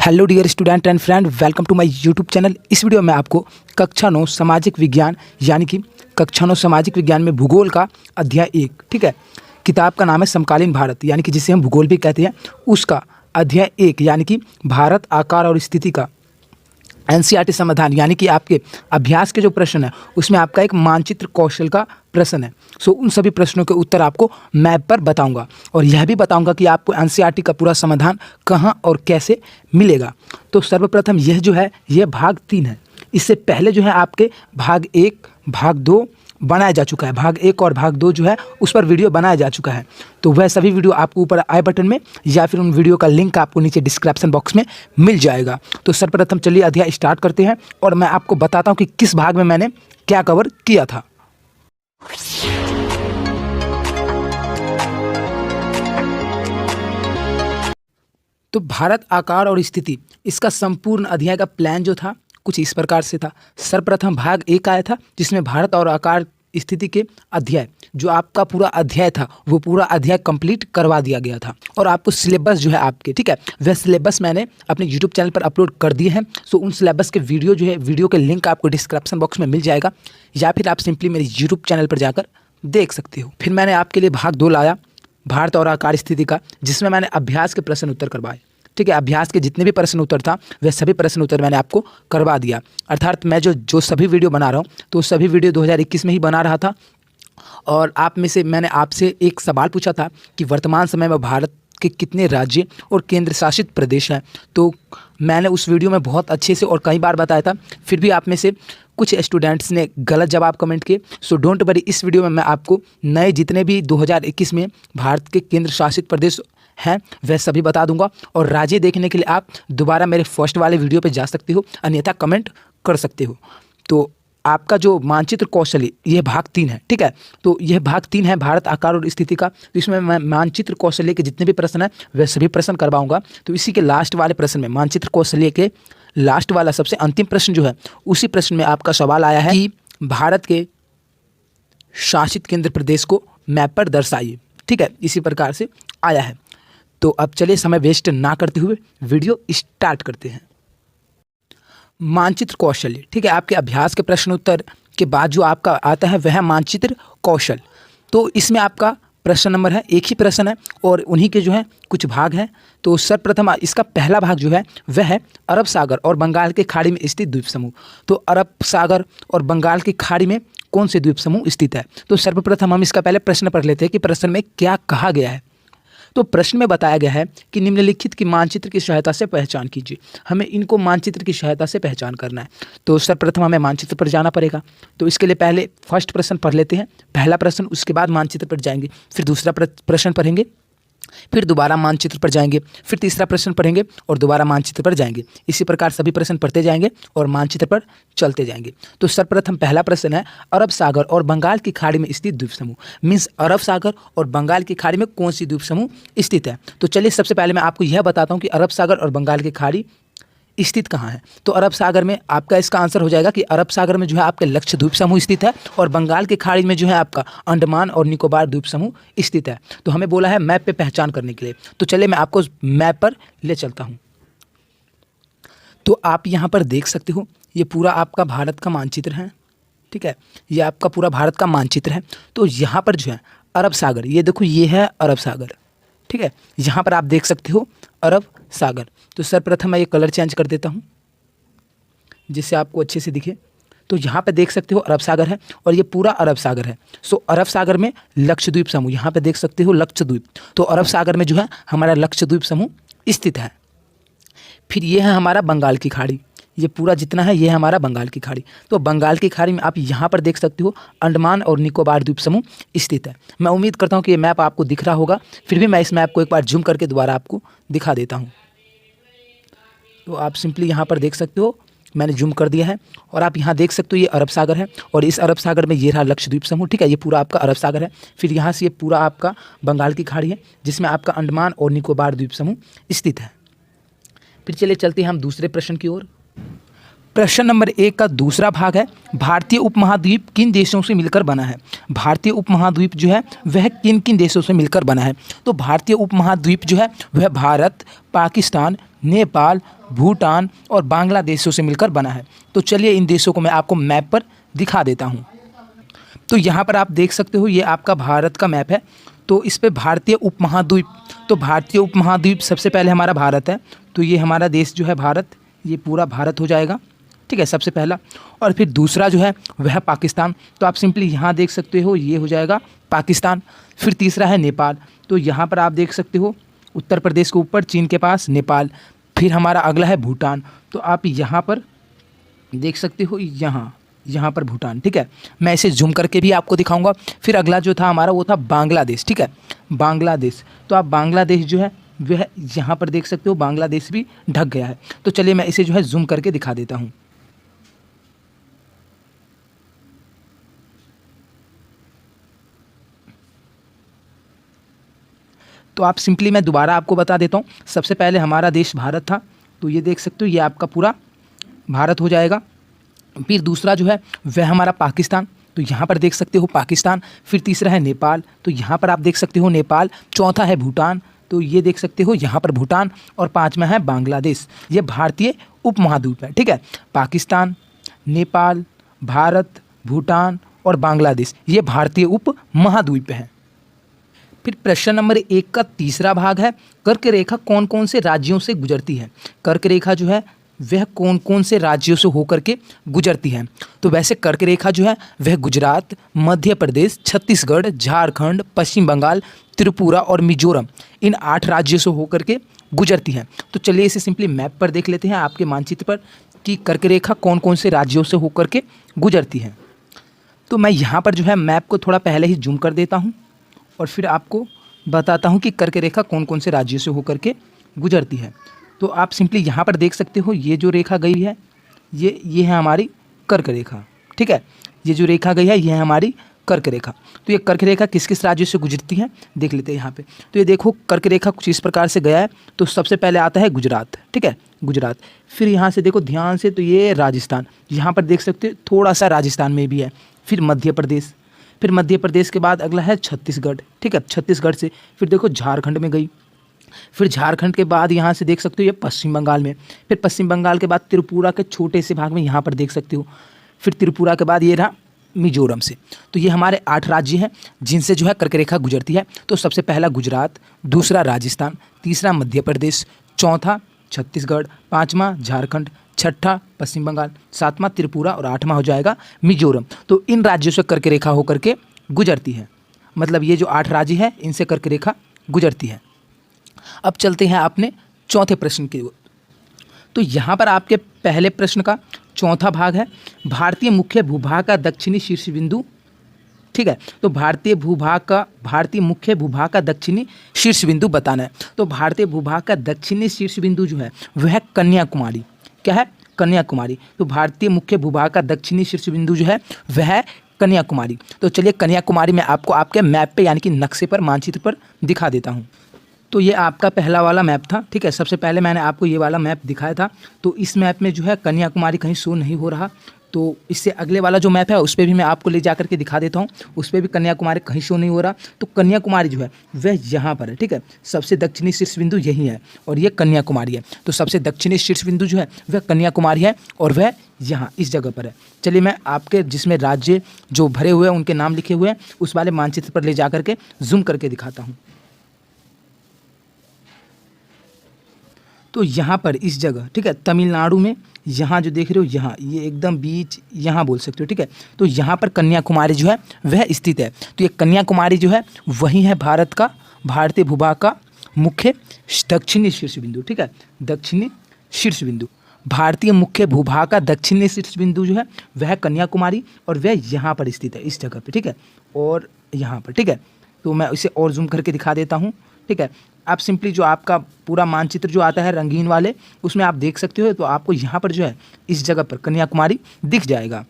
Hello dear student and friend, welcome to my YouTube channel. इस video में आपको कक्षा 9 सामाजिक विज्ञान यानी कि कक्षा 9 सामाजिक विज्ञान में भूगोल का अध्याय 1, ठीक है। किताब का नाम है समकालीन भारत यानी कि जिसे हम भूगोल भी कहते हैं, उसका अध्याय 1 यानी कि भारत आकार और स्थिति का एनसीईआरटी समाधान यानी कि आपके अभ्यास के जो प्रश्न है उसमें आपका एक मानचित्र कौशल का प्रश्न है। सो उन सभी प्रश्नों के उत्तर आपको मैप पर बताऊंगा और यह भी बताऊंगा कि आपको एनसीईआरटी का पूरा समाधान कहां और कैसे मिलेगा। तो सर्वप्रथम यह जो है यह भाग 3 है। इससे पहले जो है आपके भाग 1 भाग 2 बनाया जा चुका है। भाग 1 और भाग 2 जो है उस पर वीडियो बनाया जा चुका है। तो वह सभी वीडियो आपको ऊपर आई बटन में या फिर उन वीडियो का लिंक आपको नीचे डिस्क्रिप्शन बॉक्स में मिल जाएगा। तो सर्वप्रथम चलिए अध्याय स्टार्ट करते हैं और मैं आपको बताता हूँ कि किस भाग में मैंने क्या कवर किया था। तो भारत आकार और स्थिति, इसका संपूर्ण अध्याय का प्लान जो था कुछ इस प्रकार से था। सर्वप्रथम भाग 1 आया था जिसमें भारत और आकार स्थिति के अध्याय, जो आपका पूरा अध्याय था वो पूरा अध्याय कंप्लीट करवा दिया गया था और आपको सिलेबस जो है आपके, ठीक है, वह सिलेबस मैंने अपने यूट्यूब चैनल पर अपलोड कर दिए हैं। सो उन सिलेबस के वीडियो जो है, वीडियो के लिंक आपको डिस्क्रिप्शन बॉक्स में मिल जाएगा या फिर आप सिंपली मेरे यूट्यूब चैनल पर जाकर देख सकते हो। फिर मैंने आपके लिए भाग 2 लाया भारत और आकार स्थिति का, जिसमें मैंने अभ्यास के प्रश्न उत्तर करवाए, ठीक है। अभ्यास के जितने भी प्रश्न उत्तर था वह सभी प्रश्न उत्तर मैंने आपको करवा दिया। अर्थात मैं जो सभी वीडियो बना रहा हूँ तो सभी वीडियो 2021 में ही बना रहा था। और आप में से मैंने आपसे एक सवाल पूछा था कि वर्तमान समय में भारत के कितने राज्य और केंद्र शासित प्रदेश हैं। तो मैंने उस वीडियो में बहुत अच्छे से और कई बार बताया था, फिर भी आप में से कुछ स्टूडेंट्स ने गलत जवाब कमेंट किए। सो डोंट वरी, इस वीडियो में मैं आपको नए जितने भी 2021 में भारत के केंद्र शासित प्रदेश हैं वह सभी बता दूंगा। और राज्य देखने के लिए आप दोबारा मेरे फर्स्ट वाले वीडियो पे जा सकते हो, अन्यथा कमेंट कर सकते हो। तो आपका जो मानचित्र कौशल है यह भाग 3 है, ठीक है। तो यह भाग 3 है भारत आकार और स्थिति का। तो इसमें मैं मानचित्र कौशल्य के जितने भी प्रश्न हैं वह सभी प्रश्न करवाऊंगा। तो इसी के लास्ट वाले प्रश्न में, मानचित्र कौशल्य के लास्ट वाला सबसे अंतिम प्रश्न जो है, उसी प्रश्न में आपका सवाल आया है कि भारत के शासित केंद्र प्रदेश को मैप पर दर्शाइए, ठीक है। इसी प्रकार से आया है। तो अब चलिए समय वेस्ट ना करते हुए वीडियो स्टार्ट करते हैं। मानचित्र कौशल्य, ठीक है। आपके अभ्यास के प्रश्न उत्तर के बाद जो आपका आता है वह है मानचित्र कौशल। तो इसमें आपका प्रश्न नंबर है, एक ही प्रश्न है और उन्हीं के जो है कुछ भाग हैं। तो सर्वप्रथम इसका पहला भाग जो है वह है अरब सागर और बंगाल की खाड़ी में स्थित द्वीप समूह। तो अरब सागर और बंगाल की खाड़ी में कौन से द्वीप समूह स्थित है। तो सर्वप्रथम हम इसका पहले प्रश्न पढ़ लेते हैं कि प्रश्न में क्या कहा गया है। तो प्रश्न में बताया गया है कि निम्नलिखित की मानचित्र की सहायता से पहचान कीजिए। हमें इनको मानचित्र की सहायता से पहचान करना है। तो सर्वप्रथम हमें मानचित्र पर जाना पड़ेगा। तो इसके लिए पहले फर्स्ट प्रश्न पढ़ लेते हैं, पहला प्रश्न, उसके बाद मानचित्र पर जाएंगे, फिर दूसरा प्रश्न पढ़ेंगे, फिर दोबारा मानचित्र पर जाएंगे, फिर तीसरा प्रश्न पढ़ेंगे और दोबारा मानचित्र पर जाएंगे। इसी प्रकार सभी प्रश्न पढ़ते जाएंगे और मानचित्र पर चलते जाएंगे। तो सर्वप्रथम पहला प्रश्न है अरब सागर और बंगाल की खाड़ी में स्थित द्वीप समूह। मीन्स अरब सागर और बंगाल की खाड़ी में कौन सी द्वीप समूह स्थित है। तो चलिए सबसे पहले मैं आपको यह बताता हूँ कि अरब सागर और बंगाल की खाड़ी स्थित कहाँ है। तो अरब सागर में आपका इसका आंसर हो जाएगा कि अरब सागर में जो है आपके लक्षद्वीप समूह स्थित है और बंगाल की खाड़ी में जो है आपका अंडमान और निकोबार द्वीप समूह स्थित है। तो हमें बोला है मैप पे पहचान करने के लिए। तो चलिए मैं आपको मैप पर ले चलता हूँ। तो आप यहाँ पर देख सकते हो ये पूरा आपका भारत का मानचित्र है, ठीक है। ये आपका पूरा भारत का मानचित्र है। तो यहाँ पर जो है अरब सागर, ये देखो ये है अरब सागर, ठीक है। यहाँ पर आप देख सकते हो अरब सागर। तो सर्वप्रथम मैं ये कलर चेंज कर देता हूँ जिससे आपको अच्छे से दिखे। तो यहाँ पे देख सकते हो अरब सागर है और ये पूरा अरब सागर है। सो अरब सागर में लक्षद्वीप समूह, यहाँ पे देख सकते हो लक्षद्वीप। तो अरब सागर में जो है हमारा लक्षद्वीप समूह स्थित है। फिर ये है हमारा बंगाल की खाड़ी, ये पूरा जितना है ये है हमारा बंगाल की खाड़ी। तो बंगाल की खाड़ी में आप यहाँ पर देख सकते हो अंडमान और निकोबार द्वीप समूह स्थित है। मैं उम्मीद करता हूँ कि ये मैप आपको दिख रहा होगा, फिर भी मैं इस मैप को एक बार जूम करके दोबारा आपको दिखा देता हूँ। तो आप सिंपली यहाँ पर देख सकते हो, मैंने जूम कर दिया है और आप यहाँ देख सकते हो ये अरब सागर है और इस अरब सागर में ये रहा लक्षद्वीप समूह, ठीक है। ये पूरा आपका अरब सागर है। फिर यहाँ से ये पूरा आपका बंगाल की खाड़ी है जिसमें आपका अंडमान और निकोबार द्वीप समूह स्थित है। फिर चलिए चलते हैं हम दूसरे प्रश्न की ओर। प्रश्न नंबर 1 का दूसरा भाग है भारतीय उपमहाद्वीप किन देशों से मिलकर बना है। भारतीय उपमहाद्वीप जो है वह किन किन देशों से मिलकर बना है। तो भारतीय उपमहाद्वीप जो है वह भारत, पाकिस्तान, नेपाल, भूटान और बांग्लादेशों से मिलकर बना है। तो चलिए इन देशों को मैं आपको मैप पर दिखा देता हूँ। तो यहाँ पर आप देख सकते हो ये आपका भारत का मैप है। तो इस पे भारतीय उपमहाद्वीप, तो भारतीय उपमहाद्वीप सबसे पहले हमारा भारत है। तो ये हमारा देश जो है भारत, ये पूरा भारत हो जाएगा, ठीक है, सबसे पहला। और फिर दूसरा जो है वह पाकिस्तान। तो आप सिंपली यहाँ देख सकते हो ये हो जाएगा पाकिस्तान। फिर तीसरा है नेपाल। तो यहाँ पर आप देख सकते हो उत्तर प्रदेश के ऊपर चीन के पास नेपाल। फिर हमारा अगला है भूटान। तो आप यहाँ पर देख सकते हो यहाँ पर भूटान, ठीक है। मैं इसे जूम करके भी आपको दिखाऊंगा। फिर अगला जो था हमारा वो था बांग्लादेश, ठीक है, बांग्लादेश। तो आप बांग्लादेश जो है वह यहाँ पर देख सकते हो, बांग्लादेश भी ढक गया है। तो चलिए मैं इसे जो है जूम करके दिखा देता हूँ। तो आप सिंपली मैं दोबारा आपको बता देता हूँ। सबसे पहले हमारा देश भारत था। तो ये देख सकते हो ये आपका पूरा भारत हो जाएगा। फिर दूसरा जो है वह हमारा पाकिस्तान। तो यहाँ पर देख सकते हो पाकिस्तान। फिर तीसरा है नेपाल। तो यहाँ पर आप देख सकते हो नेपाल। चौथा है भूटान। तो ये देख सकते हो यहाँ पर भूटान। और पाँचवा है बांग्लादेश। ये भारतीय उपमहाद्वीप है, ठीक है। पाकिस्तान, नेपाल, भारत, भूटान और बांग्लादेश ये भारतीय उपमहाद्वीप हैं। फिर प्रश्न नंबर 1 का तीसरा भाग है, कर्क रेखा कौन कौन से राज्यों से गुजरती है। कर्क रेखा जो है वह कौन कौन से राज्यों से होकर के गुजरती है। तो वैसे कर्क रेखा जो है वह गुजरात, मध्य प्रदेश, छत्तीसगढ़, झारखंड, पश्चिम बंगाल, त्रिपुरा और मिजोरम इन 8 राज्यों से होकर के गुजरती है। तो चलिए इसे सिंपली मैप पर देख लेते हैं आपके मानचित्र पर कि कर्क रेखा कौन कौन से राज्यों से होकर के गुजरती है। तो मैं यहाँ पर जो है मैप को थोड़ा पहले ही जूम कर देता हूँ और फिर आपको बताता हूँ कि कर्क रेखा कौन कौन से राज्यों से होकर के गुजरती है। तो आप सिंपली यहाँ पर देख सकते हो ये जो रेखा गई है ये है हमारी कर्क रेखा, ठीक है। ये जो रेखा गई है ये है हमारी कर्क रेखा। तो ये कर्क रेखा किस किस राज्यों से गुजरती है देख लेते हैं यहाँ पे। तो ये देखो कर्क रेखा कुछ इस प्रकार से गया है। तो सबसे पहले आता है गुजरात, ठीक है, गुजरात। फिर यहाँ से देखो ध्यान से, तो ये राजस्थान, यहाँ पर देख सकते हो थोड़ा सा राजस्थान में भी है। फिर मध्य प्रदेश, फिर मध्य प्रदेश के बाद अगला है छत्तीसगढ़, ठीक है, छत्तीसगढ़ से फिर देखो झारखंड में गई। फिर झारखंड के बाद यहाँ से देख सकते हो ये पश्चिम बंगाल में। फिर पश्चिम बंगाल के बाद त्रिपुरा के छोटे से भाग में यहाँ पर देख सकते हो। फिर त्रिपुरा के बाद ये रहा मिजोरम से। तो ये हमारे 8 राज्य हैं जिनसे जो है कर्क रेखा गुजरती है। तो सबसे पहला गुजरात, दूसरा राजस्थान, तीसरा मध्य प्रदेश, चौथा छत्तीसगढ़, पाँचवा झारखंड, छठा पश्चिम बंगाल, सातवां त्रिपुरा और 8वां हो जाएगा मिजोरम। तो इन राज्यों से कर्क रेखा होकर के गुजरती है। मतलब ये जो 8 राज्य हैं इनसे कर्क रेखा गुजरती है। अब चलते हैं अपने चौथे प्रश्न की ओर। तो यहाँ पर आपके पहले प्रश्न का चौथा भाग है, भारतीय मुख्य भूभाग का दक्षिणी शीर्ष बिंदु, ठीक है। तो भारतीय मुख्य भूभाग का दक्षिणी शीर्ष बिंदु बताना है। तो भारतीय भूभाग का दक्षिणी शीर्ष बिंदु जो है वह है कन्याकुमारी। क्या है? कन्याकुमारी। तो भारतीय मुख्य भूभाग का दक्षिणी शीर्ष बिंदु जो है वह है कन्याकुमारी। तो चलिए कन्याकुमारी मैं आपको आपके मैप पे यानी कि नक्शे पर, मानचित्र पर दिखा देता हूँ। तो ये आपका पहला वाला मैप था, ठीक है। सबसे पहले मैंने आपको ये वाला मैप दिखाया था। तो इस मैप में जो है कन्याकुमारी कहीं शो नहीं हो रहा। तो इससे अगले वाला जो मैप है उस पर भी मैं आपको ले जा करके दिखा देता हूँ। उस पर भी कन्याकुमारी कहीं शो नहीं हो रहा। तो कन्याकुमारी जो है वह यहाँ पर है, ठीक है। सबसे दक्षिणी शीर्ष बिंदु यही है और ये कन्याकुमारी है। तो सबसे दक्षिणी शीर्ष बिंदु जो है वह कन्याकुमारी है और वह यहाँ इस जगह पर है। चलिए मैं आपके जिसमें राज्य जो भरे हुए हैं उनके नाम लिखे हुए हैं उस वाले मानचित्र पर ले जा करके जूम करके दिखाता हूँ। तो यहाँ पर इस जगह, ठीक है, तमिलनाडु में यहाँ जो देख रहे हो यहाँ, ये एकदम बीच यहाँ बोल सकते हो, ठीक है। तो यहाँ पर कन्याकुमारी जो है वह स्थित है। तो ये कन्याकुमारी जो है वही है भारतीय भूभाग का मुख्य दक्षिणी शीर्ष बिंदु, ठीक है, दक्षिणी शीर्ष बिंदु। भारतीय मुख्य भूभाग का दक्षिणी शीर्ष बिंदु जो है वह कन्याकुमारी और वह यहाँ पर स्थित है इस जगह पर, ठीक है, और यहाँ पर, ठीक है। तो मैं इसे और जूम करके दिखा देता हूँ, ठीक है। आप सिंपली जो आपका पूरा मानचित्र जो आता है रंगीन वाले उसमें आप देख सकते हो। तो आपको यहाँ पर जो है इस जगह पर कन्याकुमारी दिख जाएगा।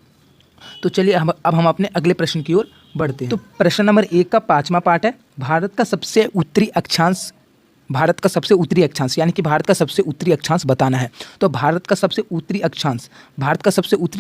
तो चलिए अब हम अपने अगले प्रश्न की ओर बढ़ते हैं। तो प्रश्न नंबर 1 का 5वां पार्ट है, भारत का सबसे उत्तरी अक्षांश यानी कि भारत का सबसे उत्तरी अक्षांश बताना है। तो भारत का सबसे उत्तरी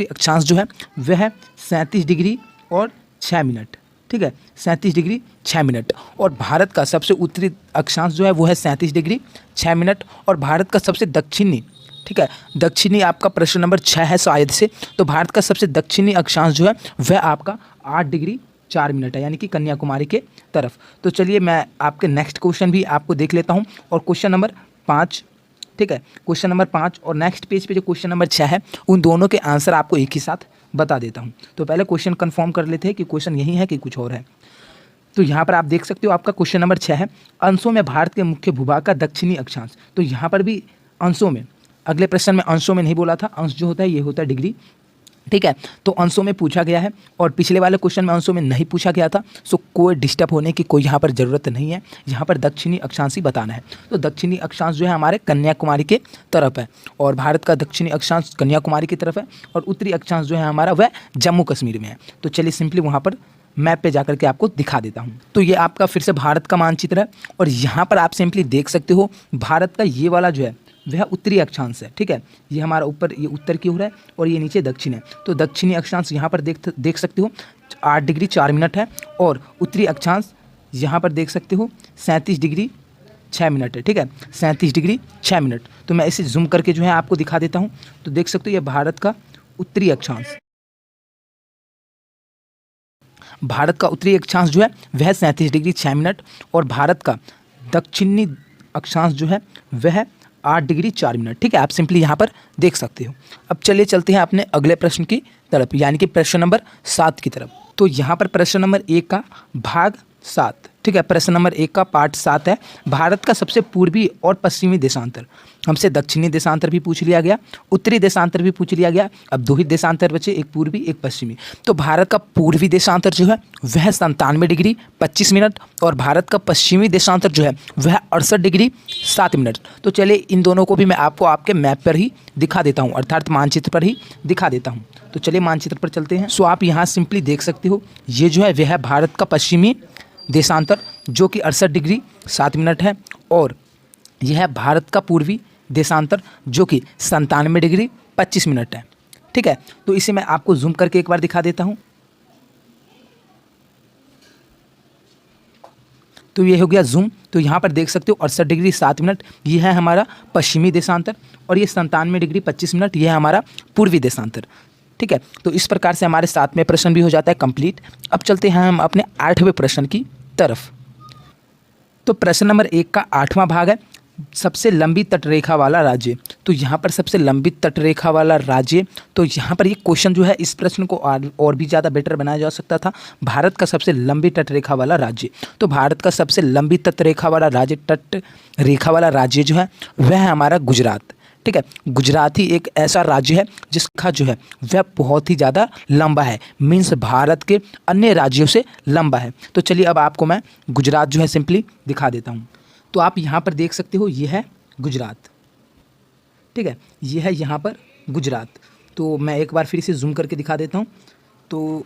अक्षांश जो है वह है 37 डिग्री और 6 मिनट, ठीक है, 37 डिग्री 6 मिनट। और भारत का सबसे उत्तरी अक्षांश जो है वो है 37 डिग्री 6 मिनट। और भारत का सबसे दक्षिणी, ठीक है, दक्षिणी आपका प्रश्न नंबर 6 है शायद से, तो भारत का सबसे दक्षिणी अक्षांश जो है वह आपका 8 डिग्री 4 मिनट है, यानी कि कन्याकुमारी के तरफ। तो चलिए मैं आपके नेक्स्ट क्वेश्चन भी आपको देख लेता हूँ। और क्वेश्चन नंबर 5, ठीक है, क्वेश्चन नंबर 5 और नेक्स्ट पेज पे जो क्वेश्चन नंबर 6 है उन दोनों के आंसर आपको एक ही साथ बता देता हूँ। तो पहले क्वेश्चन कंफर्म कर लेते हैं कि क्वेश्चन यही है कि कुछ और है। तो यहाँ पर आप देख सकते हो आपका क्वेश्चन नंबर 6 है, अंशों में भारत के मुख्य भूभाग का दक्षिणी अक्षांश। तो यहाँ पर भी अंशों में, अगले प्रश्न में अंशों में नहीं बोला था, अंश जो होता है ये होता है डिग्री, ठीक है। तो अंशों में पूछा गया है और पिछले वाले क्वेश्चन में अंशों में नहीं पूछा गया था। सो कोई डिस्टर्ब होने की कोई यहाँ पर ज़रूरत नहीं है, यहाँ पर दक्षिणी अक्षांश ही बताना है। तो दक्षिणी अक्षांश जो है हमारे कन्याकुमारी के तरफ है और भारत का दक्षिणी अक्षांश कन्याकुमारी की तरफ है और उत्तरी अक्षांश जो है हमारा वह जम्मू कश्मीर में है। तो चलिए सिंपली वहाँ पर मैप पे जाकर के आपको दिखा देता हूँ। तो ये आपका फिर से भारत का मानचित्र है और यहाँ पर आप सिंपली देख सकते हो भारत का ये वाला जो है वह उत्तरी अक्षांश है, ठीक है। ये हमारा ऊपर ये उत्तर की ओर है और ये नीचे दक्षिण है। तो दक्षिणी अक्षांश यहाँ पर देख सकते हो 8 डिग्री 4 मिनट है और उत्तरी अक्षांश यहाँ पर देख सकते हो 37 डिग्री 6 मिनट है, ठीक है, 37 डिग्री 6 मिनट। तो मैं इसे जूम करके जो है आपको दिखा देता हूँ। तो देख सकते हो ये भारत का उत्तरी अक्षांश, भारत का उत्तरी अक्षांश जो है वह 37 डिग्री 6 मिनट और भारत का दक्षिणी अक्षांश जो है वह 8 डिग्री 4 मिनट, ठीक है। आप सिंपली यहाँ पर देख सकते हो। अब चलिए चलते हैं अपने अगले प्रश्न की तरफ, यानी कि प्रश्न नंबर 7 की तरफ। तो यहाँ पर प्रश्न नंबर 1 का भाग 7, ठीक है, प्रश्न नंबर 1 का पार्ट 7 है, भारत का सबसे पूर्वी और पश्चिमी देशांतर। हमसे दक्षिणी देशांतर भी पूछ लिया गया, उत्तरी देशांतर भी पूछ लिया गया। अब 2 ही देशांतर बचे, एक पूर्वी एक पश्चिमी। तो भारत का पूर्वी देशांतर जो है वह 97 डिग्री 25 मिनट और भारत का पश्चिमी देशांतर जो है वह 68 डिग्री 7 मिनट। तो चलिए इन दोनों को भी मैं आपको आपके मैप पर ही दिखा देता हूँ, अर्थात मानचित्र पर ही दिखा देता हूँ। तो चलिए मानचित्र पर चलते हैं। सो आप यहाँ सिंपली देख सकते हो ये जो है वह है भारत का पश्चिमी देशांतर जो कि 68 डिग्री 7 मिनट है और यह है भारत का पूर्वी देशांतर जो कि 97 डिग्री 25 मिनट है, ठीक है। तो इसे मैं आपको जूम करके एक बार दिखा देता हूँ। तो ये हो गया जूम। तो यहाँ पर देख सकते हो 68 डिग्री 7 मिनट ये है हमारा पश्चिमी देशांतर और ये 97 डिग्री 25 मिनट ये है हमारा पूर्वी देशांतर, ठीक है। तो इस प्रकार से हमारे 7वें प्रश्न भी हो जाता है कंप्लीट। अब चलते हैं हम अपने 8वें प्रश्न की तरफ। तो प्रश्न नंबर 1 का 8वां भाग है, सबसे लंबी तटरेखा वाला राज्य। तो यहाँ पर सबसे लंबी तटरेखा वाला राज्य, तो यहाँ पर ये क्वेश्चन जो है इस प्रश्न को और भी ज़्यादा बेटर बनाया जा सकता था। भारत का सबसे लंबी तटरेखा वाला राज्य, तो भारत का सबसे लंबी तटरेखा वाला राज्य, तटरेखा वाला राज्य जो है वह है हमारा गुजरात, ठीक है। गुजरात ही एक ऐसा राज्य है जिसका जो है वह बहुत ही ज़्यादा लंबा है, मीन्स भारत के अन्य राज्यों से लंबा है। तो चलिए अब आपको मैं गुजरात जो है सिंपली दिखा देता हूँ। तो आप यहाँ पर देख सकते हो ये है गुजरात, ठीक है, ये है यहाँ पर गुजरात। तो मैं एक बार फिर से जूम करके दिखा देता हूँ। तो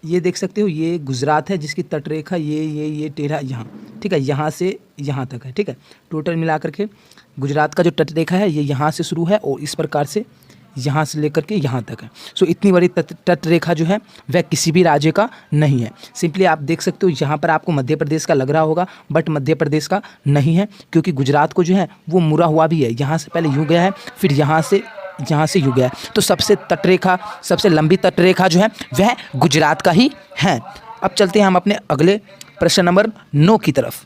ये देख सकते हो ये गुजरात है जिसकी तटरेखा ये टेढ़ा यहाँ, ठीक है, यहाँ से यहाँ तक है, ठीक है। टोटल मिला करके गुजरात का जो तटरेखा है ये यहाँ से शुरू है और इस प्रकार से यहाँ से लेकर के यहाँ तक है। सो इतनी बड़ी तटरेखा जो है वह किसी भी राज्य का नहीं है। सिंपली आप देख सकते हो यहाँ पर आपको मध्य प्रदेश का लग रहा होगा, बट मध्य प्रदेश का नहीं है क्योंकि गुजरात को जो है वो मुड़ा हुआ भी है, यहाँ से पहले यूँ गया है फिर यहाँ से यूँ गया है। तो सबसे लंबी तटरेखा जो है वह गुजरात का ही है। अब चलते हैं हम अपने अगले प्रश्न नंबर 9 की तरफ।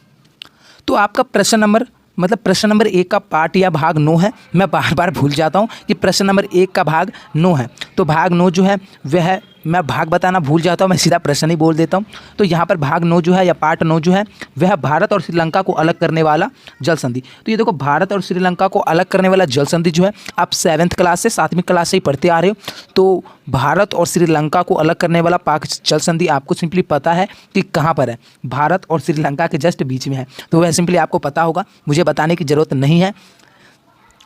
तो आपका प्रश्न नंबर 1 का पार्ट या भाग 9 है। मैं बार बार भूल जाता हूँ कि प्रश्न नंबर 1 का भाग 9 है। तो भाग 9 जो है वह मैं भाग बताना भूल जाता हूँ, मैं सीधा प्रश्न ही बोल देता हूँ। तो यहाँ पर भाग 9 जो है या पार्ट 9 जो है वह भारत और श्रीलंका को अलग करने वाला जल संधि। तो ये देखो भारत और श्रीलंका को अलग करने वाला जल संधि जो है आप 7th क्लास से 7वीं क्लास से ही पढ़ते आ रहे हो। तो भारत और श्रीलंका को अलग करने वाला पाक जल संधि आपको सिंपली पता है कि कहाँ पर है, भारत और श्रीलंका के जस्ट बीच में है। तो वह सिंपली आपको पता होगा, मुझे बताने की ज़रूरत नहीं है।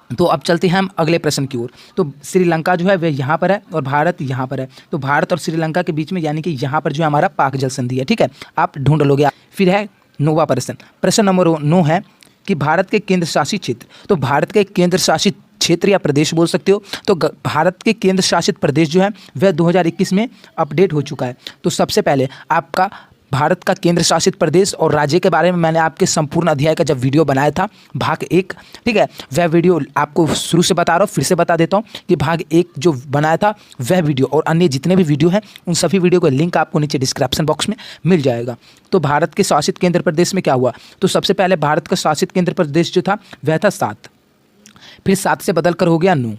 तो अब चलते हैं हम अगले प्रश्न की ओर। तो श्रीलंका जो है वह यहाँ पर है और भारत यहाँ पर है। तो भारत और श्रीलंका के बीच में यानी कि यहाँ पर जो है हमारा पाक जल संधि है, ठीक है, आप ढूंढ लोगे। फिर है 9वां प्रश्न। प्रश्न नंबर 9 है कि भारत के केंद्र शासित क्षेत्र। तो भारत के केंद्र शासित क्षेत्र या प्रदेश बोल सकते हो। तो भारत के केंद्र शासित प्रदेश जो है वह 2021 में अपडेट हो चुका है। तो सबसे पहले आपका भारत का केंद्र शासित प्रदेश और राज्य के बारे में मैंने आपके संपूर्ण अध्याय का जब वीडियो बनाया था भाग 1, ठीक है, वह वीडियो आपको शुरू से बता रहा हूँ, फिर से बता देता हूँ कि भाग 1 जो बनाया था वह वीडियो और अन्य जितने भी वीडियो हैं उन सभी वीडियो का लिंक आपको नीचे डिस्क्रिप्शन बॉक्स में मिल जाएगा। तो भारत के शासित केंद्र प्रदेश में क्या हुआ, तो सबसे पहले भारत का शासित केंद्र प्रदेश जो था वह था 7, फिर 7 से बदल कर हो गया 9,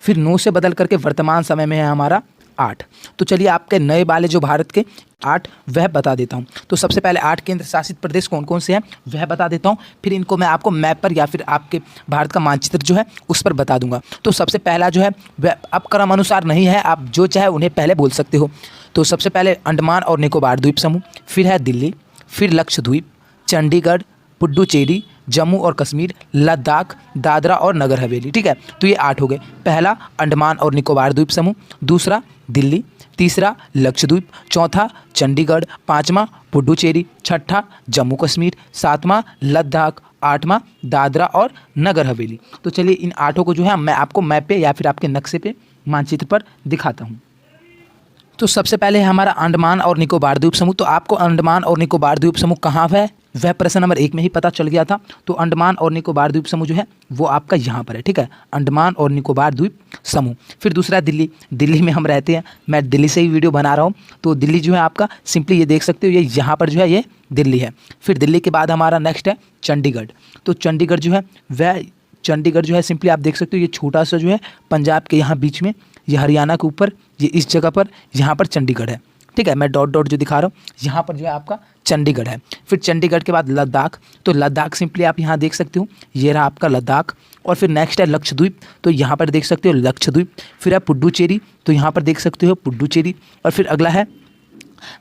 फिर 9 से बदल करके वर्तमान समय में है हमारा 8। तो चलिए आपके नए वाले जो भारत के 8 वह बता देता हूं। तो सबसे पहले 8 केंद्र शासित प्रदेश कौन कौन से हैं वह बता देता हूं, फिर इनको मैं आपको मैप पर या फिर आपके भारत का मानचित्र जो है उस पर बता दूंगा। तो सबसे पहला जो है वह अब क्रम अनुसार नहीं है, आप जो चाहे उन्हें पहले बोल सकते हो। तो सबसे पहले अंडमान और निकोबार द्वीप समूह, फिर है दिल्ली, फिर लक्षद्वीप, चंडीगढ़, पुडुचेरी, जम्मू और कश्मीर, लद्दाख, दादरा और नगर हवेली, ठीक है। तो ये 8 हो गए। पहला अंडमान और निकोबार द्वीप समूह, दूसरा दिल्ली, तीसरा लक्षद्वीप, चौथा चंडीगढ़, पांचवा पुडुचेरी, छठा जम्मू कश्मीर, सातवां लद्दाख, आठवां दादरा और नगर हवेली। तो चलिए इन 8 को जो है मैं आपको मैप पे या फिर आपके नक्शे पे मानचित्र पर दिखाता हूँ। तो सबसे पहले है हमारा अंडमान और निकोबार द्वीप समूह। तो आपको अंडमान और निकोबार द्वीप समूह कहाँ है वह प्रश्न नंबर 1 में ही पता चल गया था। तो अंडमान और निकोबार द्वीप समूह जो है वो आपका यहाँ पर है, ठीक है, अंडमान और निकोबार द्वीप समूह। फिर दूसरा दिल्ली, दिल्ली में हम रहते हैं, मैं दिल्ली से ही वीडियो बना रहा हूँ। तो दिल्ली जो है आपका सिंपली ये देख सकते हो, ये यहाँ पर जो है ये दिल्ली है। फिर दिल्ली के बाद हमारा नेक्स्ट है चंडीगढ़। तो चंडीगढ़ जो है वह चंडीगढ़ जो है सिंपली आप देख सकते हो, ये छोटा सा जो है पंजाब के यहाँ बीच में, ये हरियाणा के ऊपर, ये इस जगह पर यहाँ पर चंडीगढ़ है, ठीक है। मैं डॉट डॉट जो दिखा रहा हूँ यहाँ पर जो है आपका चंडीगढ़ है। फिर चंडीगढ़ के बाद लद्दाख, तो लद्दाख सिंपली आप यहाँ देख सकते हो, ये रहा आपका लद्दाख। और फिर नेक्स्ट है लक्षद्वीप, तो यहाँ पर देख सकते हो लक्षद्वीप। फिर है पुडुचेरी, तो यहाँ पर देख सकते हो पुडुचेरी। और फिर अगला है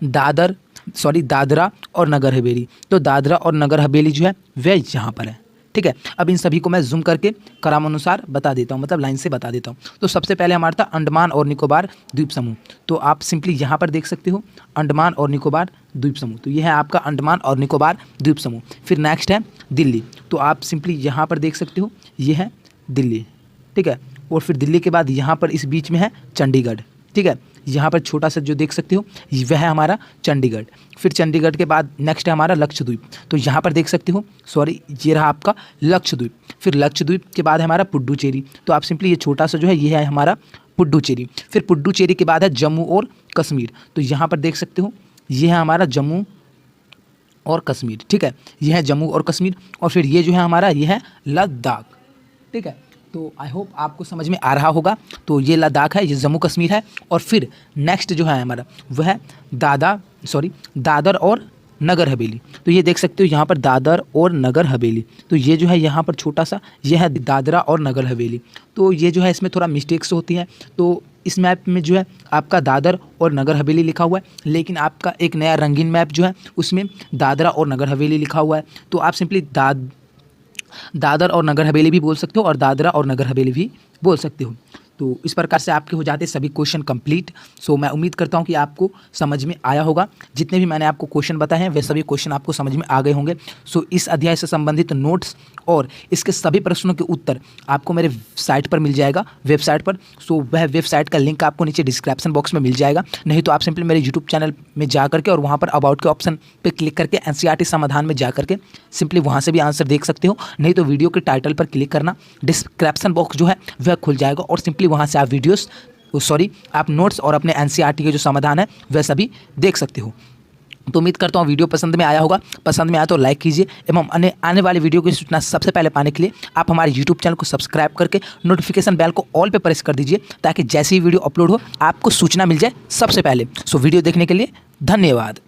दादरा और नगर हवेली। तो दादरा और नगर हवेली जो है वह यहाँ पर है, ठीक है। अब इन सभी को मैं जूम करके क्रमानुसार बता देता हूँ, मतलब लाइन से बता देता हूँ। तो सबसे पहले हमारा था अंडमान और निकोबार द्वीप समूह। तो आप सिंपली यहाँ पर देख सकते हो अंडमान और निकोबार द्वीप समूह। तो ये है आपका अंडमान और निकोबार द्वीप समूह। फिर नेक्स्ट है दिल्ली, तो आप सिंपली यहाँ पर देख सकते हो, ये है दिल्ली, ठीक है। और फिर दिल्ली के बाद यहाँ पर इस बीच में है चंडीगढ़, ठीक है। यहाँ पर छोटा सा जो देख सकते हो वह है हमारा चंडीगढ़। फिर चंडीगढ़ के बाद नेक्स्ट है हमारा लक्षद्वीप, तो यहाँ पर देख सकते हो, सॉरी ये रहा आपका लक्षद्वीप। फिर लक्षद्वीप के बाद है हमारा पुडुचेरी, तो आप सिंपली ये छोटा सा जो है ये है हमारा पुडुचेरी। फिर पुडुचेरी के बाद है जम्मू और कश्मीर, तो यहाँ पर देख सकते हो ये है हमारा जम्मू और कश्मीर, ठीक है, ये है जम्मू और कश्मीर। और फिर ये जो है हमारा ये है लद्दाख, ठीक है। तो आई होप आपको समझ में आ रहा होगा। तो ये लद्दाख है, ये जम्मू कश्मीर है। और फिर नेक्स्ट जो है हमारा वह है दादर और नगर हवेली। तो ये देख सकते हो यहाँ पर दादर और नगर हवेली, तो ये जो है यहाँ पर छोटा सा ये है दादरा और नगर हवेली। तो ये जो है इसमें थोड़ा मिस्टेक्स होती हैं। तो इस मैप में जो है आपका दादर और नगर हवेली लिखा हुआ है, लेकिन आपका एक नया रंगीन मैप जो है उसमें दादरा और नगर हवेली लिखा हुआ है। तो आप सिंपली दादर और नगर हवेली भी बोल सकते हो और दादरा और नगर हवेली भी बोल सकते हो। तो इस प्रकार से आपके हो जाते सभी क्वेश्चन कंप्लीट। सो मैं उम्मीद करता हूं कि आपको समझ में आया होगा। जितने भी मैंने आपको क्वेश्चन बताए हैं वे सभी क्वेश्चन आपको समझ में आ गए होंगे। सो इस अध्याय से संबंधित नोट्स और इसके सभी प्रश्नों के उत्तर आपको मेरे साइट पर मिल जाएगा, वेबसाइट पर। सो वह वेबसाइट का लिंक आपको नीचे डिस्क्रिप्शन बॉक्स में मिल जाएगा, नहीं तो आप सिंपली मेरे यूट्यूब चैनल में जा करके और वहाँ पर अबाउट के ऑप्शन पर क्लिक करके NCERT समाधान में जा करके सिंपली वहाँ से भी आंसर देख सकते हो, नहीं तो वीडियो के टाइटल पर क्लिक करना, डिस्क्रिप्शन बॉक्स जो है वह खुल जाएगा और सिंपली वहाँ से आप नोट्स और अपने NCERT के जो समाधान है वह सभी देख सकते हो। तो उम्मीद करता हूँ वीडियो पसंद में आया होगा। पसंद में आया तो लाइक कीजिए एवं आने वाले वीडियो की सूचना सबसे पहले पाने के लिए आप हमारे यूट्यूब चैनल को सब्सक्राइब करके नोटिफिकेशन बेल को ऑल पे प्रेस कर दीजिए, ताकि जैसे ही वीडियो अपलोड हो आपको सूचना मिल जाए सबसे पहले। सो वीडियो देखने के लिए धन्यवाद।